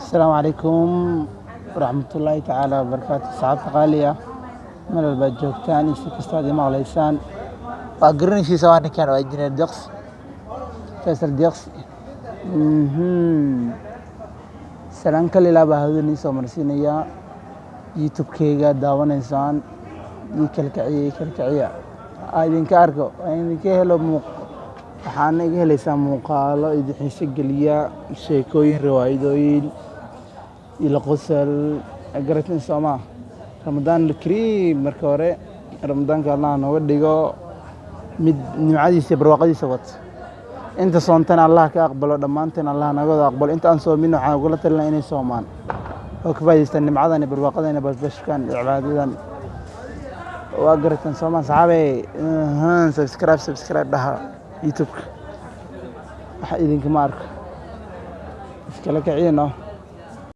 السلام عليكم ورحمة الله تعالى وبركاته صحابة غالية من البجوكتان استادي مغليسان وأقرني في سواء كان وأجني الدقس فيصل الدقس سلام كل لا بهذني سمرسينيا يوتيوب كيجا داون إنسان يكلكعية أيدين كاركو أيدين كهلو waxaana iga helaysaa muuqaalo idin xiise geliya sheekooyin riwaayadooyin ila qosol garatin Soomaa Ramadaan kariim marka hore Ramadaanka Allah nooga dhigo mid nimcadiisa barwaaqadiisa wata inta soontan Allah ka aqbalo dhamaanteen Allah naga aqbalo inta aan soomin waxaan ugu la talinaa inay soomaan oo ka faa'iideystaan nimcadan barwaaqadan basbashkan cibaadadan waa garatin Soomaa saxaabay subscribe dhaha YouTube waxa idinka ma arko iskala kiciino